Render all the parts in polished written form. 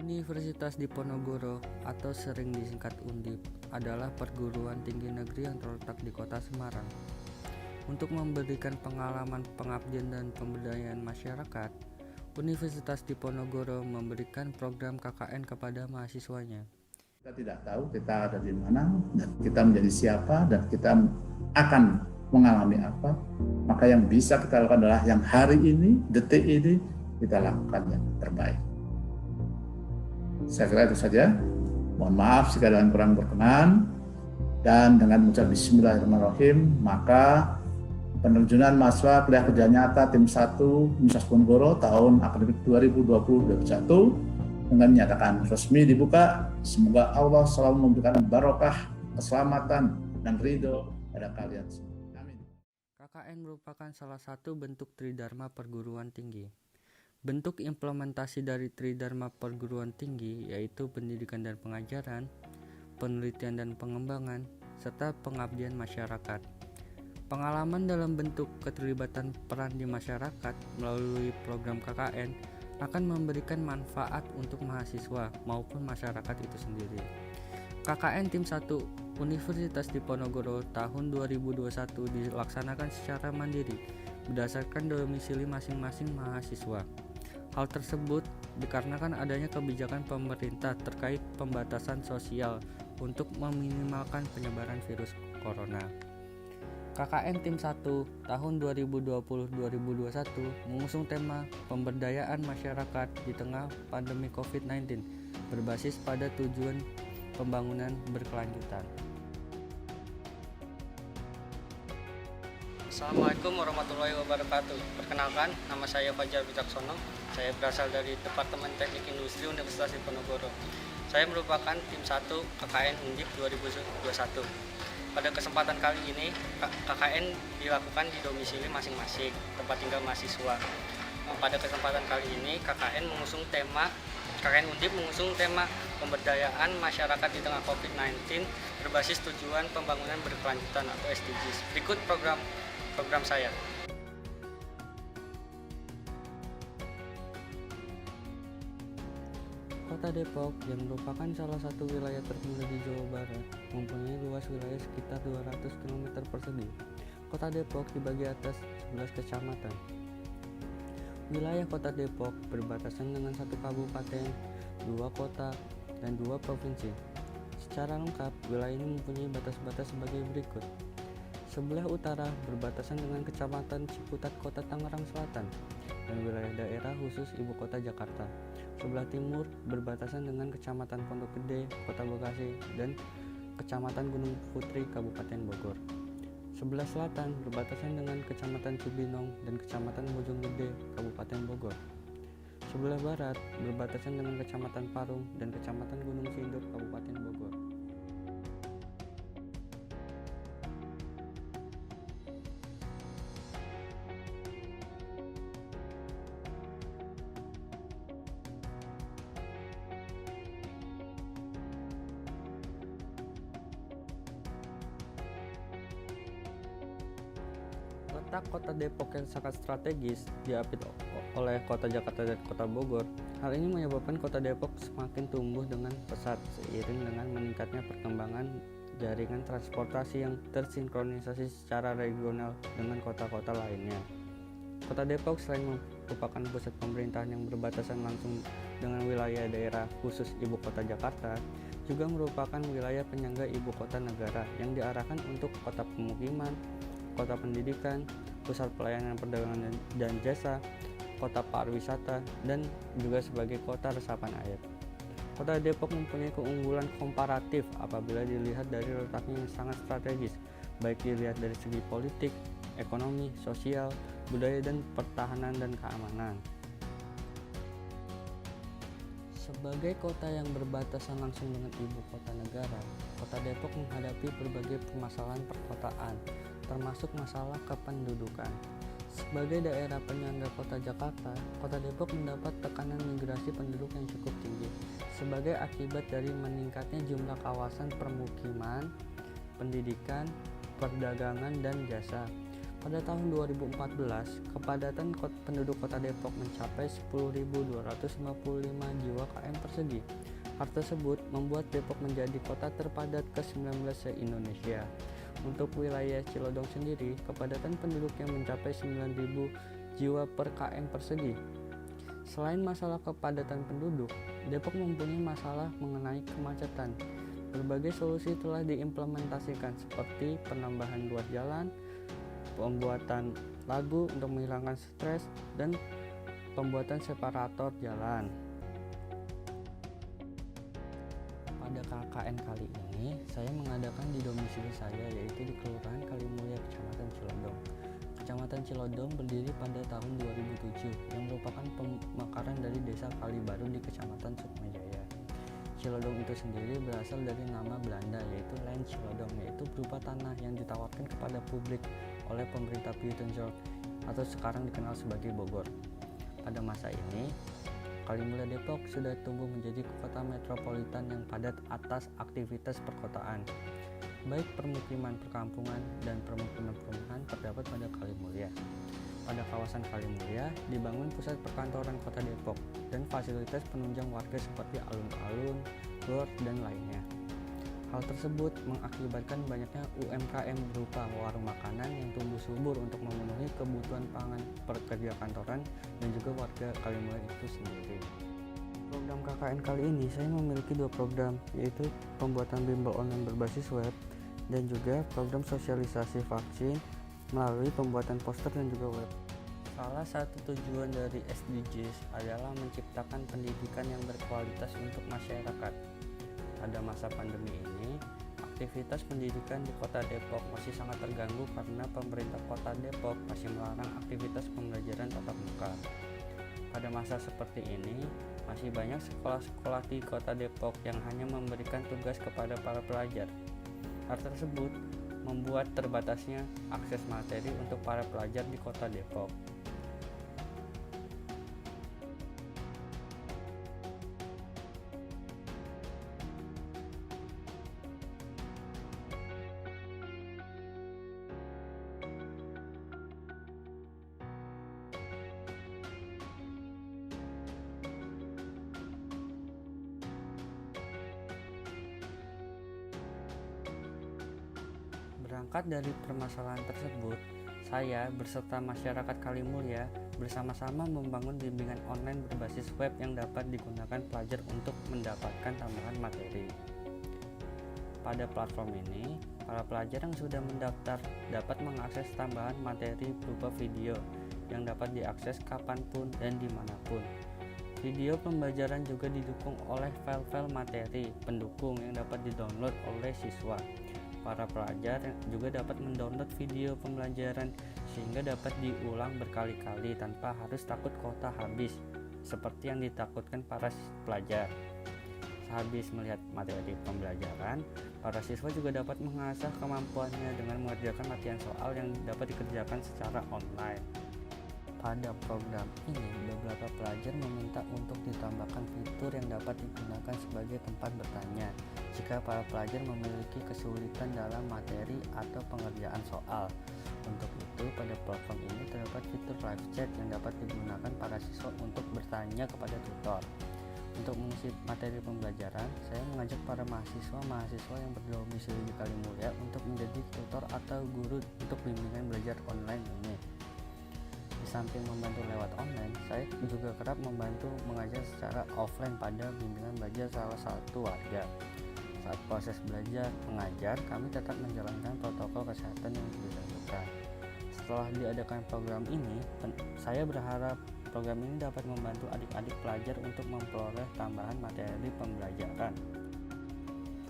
Universitas Diponegoro atau sering disingkat Undip adalah perguruan tinggi negeri yang terletak di kota Semarang. Untuk memberikan pengalaman pengabdian dan pemberdayaan masyarakat, Universitas Diponegoro memberikan program KKN kepada mahasiswanya. Kita tidak tahu kita ada di mana dan kita menjadi siapa dan kita akan mengalami apa, maka yang bisa kita lakukan adalah yang hari ini, detik ini kita lakukan yang terbaik. Saya kira itu saja. Mohon maaf jika ada yang kurang berkenan. Dan dengan mengucap Bismillahirrahmanirrahim, maka penerjunan mahasiswa kuliah kerja nyata tim 1 Universitas Diponegoro tahun akademik 2020-2021 dengan menyatakan resmi dibuka. Semoga Allah selalu memberikan barokah, keselamatan, dan ridho pada kalian semua. Amin. KKN merupakan salah satu bentuk Tridharma perguruan tinggi. Bentuk implementasi dari Tridharma perguruan tinggi yaitu pendidikan dan pengajaran, penelitian dan pengembangan, serta pengabdian masyarakat. Pengalaman dalam bentuk keterlibatan peran di masyarakat melalui program KKN akan memberikan manfaat untuk mahasiswa maupun masyarakat itu sendiri. KKN Tim 1 Universitas Diponegoro tahun 2021 dilaksanakan secara mandiri berdasarkan domisili masing-masing mahasiswa. Hal tersebut dikarenakan adanya kebijakan pemerintah terkait pembatasan sosial untuk meminimalkan penyebaran virus corona. KKN Tim 1 tahun 2020-2021 mengusung tema pemberdayaan masyarakat di tengah pandemi COVID-19 berbasis pada tujuan pembangunan berkelanjutan. Assalamualaikum warahmatullahi wabarakatuh. Perkenalkan, nama saya Fajar Wicaksono. Saya berasal dari Departemen Teknik Industri Universitas Diponegoro. Saya merupakan tim 1 KKN Undip 2021. Pada kesempatan kali ini, KKN dilakukan di domisili masing-masing, tempat tinggal mahasiswa. Pada kesempatan kali ini, KKN Undip mengusung tema pemberdayaan masyarakat di tengah COVID-19 berbasis tujuan pembangunan berkelanjutan atau SDGs. Berikut program saya. Kota Depok yang merupakan salah satu wilayah termuda di Jawa Barat mempunyai luas wilayah sekitar 200 km persegi. Kota Depok dibagi atas 11 kecamatan. Wilayah Kota Depok berbatasan dengan 1 kabupaten, 2 kota, dan 2 provinsi. Secara lengkap, wilayah ini mempunyai batas-batas sebagai berikut. Sebelah utara berbatasan dengan Kecamatan Ciputat Kota Tangerang Selatan dan wilayah daerah khusus Ibu Kota Jakarta. Sebelah timur berbatasan dengan Kecamatan Pondok Gede, Kota Bekasi, dan Kecamatan Gunung Putri, Kabupaten Bogor. Sebelah selatan berbatasan dengan Kecamatan Cibinong dan Kecamatan Bojonggede, Kabupaten Bogor. Sebelah barat berbatasan dengan Kecamatan Parung dan Kecamatan Gunung Sindur, Kabupaten Bogor. Letak Kota Depok yang sangat strategis diapit oleh Kota Jakarta dan Kota Bogor. Hal ini menyebabkan Kota Depok semakin tumbuh dengan pesat seiring dengan meningkatnya perkembangan jaringan transportasi yang tersinkronisasi secara regional dengan kota-kota lainnya. Kota Depok selain merupakan pusat pemerintahan yang berbatasan langsung dengan wilayah daerah khusus Ibu Kota Jakarta, juga merupakan wilayah penyangga Ibu Kota Negara yang diarahkan untuk kota pemukiman, kota pendidikan, pusat pelayanan perdagangan dan jasa, kota pariwisata, dan juga sebagai kota resapan air. Kota Depok mempunyai keunggulan komparatif apabila dilihat dari letaknya yang sangat strategis, baik dilihat dari segi politik, ekonomi, sosial, budaya, dan pertahanan dan keamanan. Sebagai kota yang berbatasan langsung dengan Ibu Kota Negara, Kota Depok menghadapi berbagai permasalahan perkotaan, termasuk masalah kependudukan. Sebagai daerah penyangga Kota Jakarta, Kota Depok mendapat tekanan migrasi penduduk yang cukup tinggi sebagai akibat dari meningkatnya jumlah kawasan permukiman, pendidikan, perdagangan, dan jasa. Pada tahun 2014, kepadatan penduduk kota Depok mencapai 10.255 jiwa km persegi. Hal tersebut membuat Depok menjadi kota terpadat ke-19 se-Indonesia. Untuk wilayah Cilodong sendiri, kepadatan penduduknya mencapai 9.000 jiwa per km persegi. Selain masalah kepadatan penduduk, Depok mempunyai masalah mengenai kemacetan. Berbagai solusi telah diimplementasikan seperti penambahan ruas jalan, pembuatan lagu untuk menghilangkan stres, dan pembuatan separator jalan. Pada KKN kali ini, saya mengadakan di domisili saya, yaitu di Kelurahan Kalimulya, Kecamatan Cilodong. Kecamatan Cilodong berdiri pada tahun 2007 yang merupakan pemekaran dari Desa Kalibaru di Kecamatan Sukmajaya. Cilodong itu sendiri berasal dari nama Belanda, yaitu Land Cilodong, yaitu berupa tanah yang ditawarkan kepada publik oleh pemerintah Pieterjoch atau sekarang dikenal sebagai Bogor. Pada masa ini, Kalimulya Depok sudah tumbuh menjadi kota metropolitan yang padat atas aktivitas perkotaan. Baik permukiman perkampungan dan permukiman perumahan terdapat pada Kalimulya. Pada kawasan Kalimulya dibangun pusat perkantoran kota Depok dan fasilitas penunjang warga seperti alun-alun, gor, dan lainnya. Hal tersebut mengakibatkan banyaknya UMKM berupa warung makanan yang tumbuh subur untuk memenuhi kebutuhan pangan pekerja kantoran dan juga warga Kalimulya itu sendiri. Program KKN kali ini saya memiliki 2 program, yaitu pembuatan bimbel online berbasis web dan juga program sosialisasi vaksin melalui pembuatan poster dan juga web. Salah satu tujuan dari SDGs adalah menciptakan pendidikan yang berkualitas untuk masyarakat. Pada masa pandemi ini, aktivitas pendidikan di Kota Depok masih sangat terganggu karena pemerintah Kota Depok masih melarang aktivitas pembelajaran tatap muka. Pada masa seperti ini, masih banyak sekolah-sekolah di Kota Depok yang hanya memberikan tugas kepada para pelajar. Hal tersebut membuat terbatasnya akses materi untuk para pelajar di Kota Depok. Berangkat dari permasalahan tersebut, saya beserta masyarakat Kalimulya bersama-sama membangun bimbingan online berbasis web yang dapat digunakan pelajar untuk mendapatkan tambahan materi. Pada platform ini, para pelajar yang sudah mendaftar dapat mengakses tambahan materi berupa video yang dapat diakses kapanpun dan dimanapun. Video pembelajaran juga didukung oleh file-file materi pendukung yang dapat didownload oleh siswa. Para pelajar juga dapat mendownload video pembelajaran sehingga dapat diulang berkali-kali tanpa harus takut kuota habis seperti yang ditakutkan para pelajar. Sehabis melihat materi pembelajaran, para siswa juga dapat mengasah kemampuannya dengan mengerjakan latihan soal yang dapat dikerjakan secara online. Pada program ini, beberapa pelajar meminta untuk ditambahkan fitur yang dapat digunakan sebagai tempat bertanya jika para pelajar memiliki kesulitan dalam materi atau pengerjaan soal. Untuk itu, pada platform ini terdapat fitur live chat yang dapat digunakan para siswa untuk bertanya kepada tutor. Untuk mengisi materi pembelajaran, saya mengajak para mahasiswa yang berdomisili di Kalimulya untuk menjadi tutor atau guru untuk bimbingan belajar online ini. Di samping membantu lewat online, saya juga kerap membantu mengajar secara offline pada bimbingan belajar salah satu warga. Saat proses belajar mengajar, kami tetap menjalankan protokol kesehatan yang ditentukan. Setelah diadakan program ini, saya berharap program ini dapat membantu adik-adik pelajar untuk memperoleh tambahan materi pembelajaran.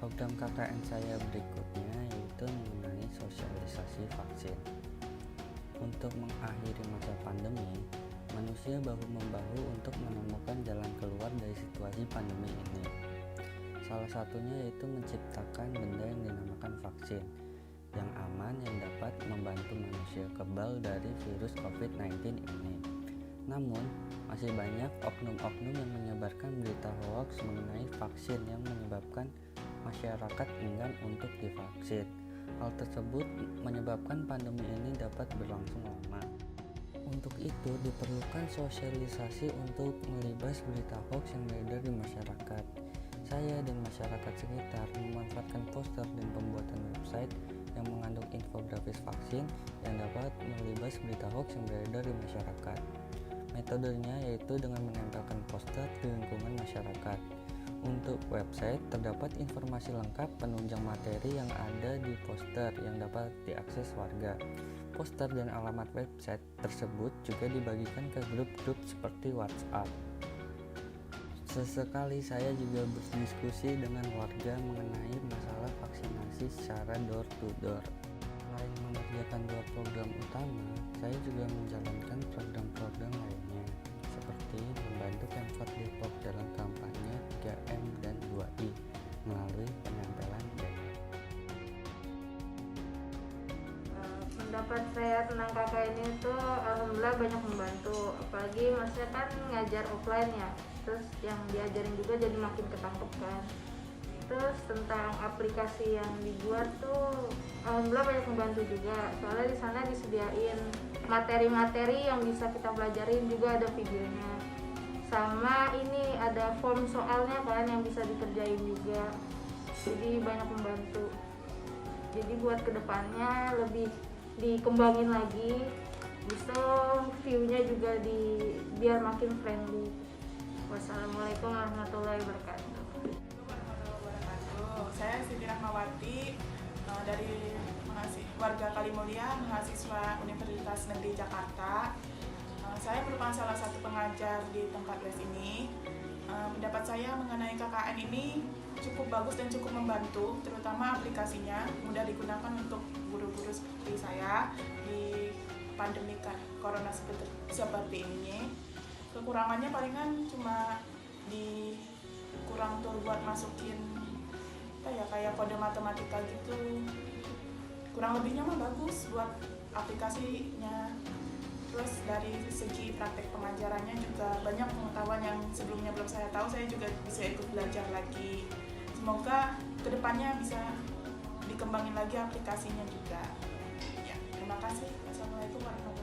Program KKN saya berikutnya yaitu mengenai sosialisasi vaksin. Untuk mengakhiri masa pandemi, manusia bahu-membahu untuk menemukan jalan keluar dari situasi pandemi ini. Salah satunya yaitu menciptakan benda yang dinamakan vaksin, yang aman yang dapat membantu manusia kebal dari virus COVID-19 ini. Namun, masih banyak oknum-oknum yang menyebarkan berita hoax mengenai vaksin yang menyebabkan masyarakat enggan untuk divaksin. Hal tersebut menyebabkan pandemi ini dapat berlangsung lama. Untuk itu diperlukan sosialisasi untuk melibas berita hoax yang beredar di masyarakat. Saya dan masyarakat sekitar memanfaatkan poster dan pembuatan website yang mengandung infografis vaksin yang dapat melibas berita hoax yang beredar di masyarakat. Metodenya yaitu dengan menempelkan poster di lingkungan masyarakat. Untuk website terdapat informasi lengkap penunjang materi yang ada di poster yang dapat diakses warga. Poster dan alamat website tersebut juga dibagikan ke grup-grup seperti WhatsApp. Sesekali saya juga berdiskusi dengan warga mengenai masalah vaksinasi secara door to door. Selain mengerjakan 2 program utama, saya juga menjalankan program-program lainnya, seperti membantu Pemkot Depok dalam kampanye 3M dan 2I melalui penempelan banner. Pendapat saya tentang KKN itu alhamdulillah banyak membantu, apalagi maksudnya kan ngajar offline ya, terus yang diajarin juga jadi makin ketangkep kan. Terus tentang aplikasi yang dibuat tuh alhamdulillah banyak membantu juga, soalnya di sana disediain materi-materi yang bisa kita pelajarin, juga ada videonya, sama ini ada form soalnya kan yang bisa dikerjain juga, jadi banyak membantu. Jadi buat kedepannya lebih dikembangin lagi, bisa view-nya juga biar makin friendly. Wassalamualaikum warahmatullahi wabarakatuh. Saya Siti Rahmawati dari warga Kalimulia, mahasiswa Universitas Negeri Jakarta. Saya merupakan salah satu pengajar di tempat les ini. Pendapat saya mengenai KKN ini cukup bagus dan cukup membantu, terutama aplikasinya mudah digunakan untuk guru-guru seperti saya di pandemi corona seperti ini. Kekurangannya palingan cuma kurang tuh buat masukin kayak kode matematika gitu. Kurang lebihnya mah bagus buat aplikasinya. Terus dari segi praktek pengajarannya juga banyak pengetahuan yang sebelumnya belum saya tahu, saya juga bisa ikut belajar lagi. Semoga kedepannya bisa dikembangin lagi aplikasinya juga. Ya, terima kasih. Assalamualaikum warahmatullahi wabarakatuh.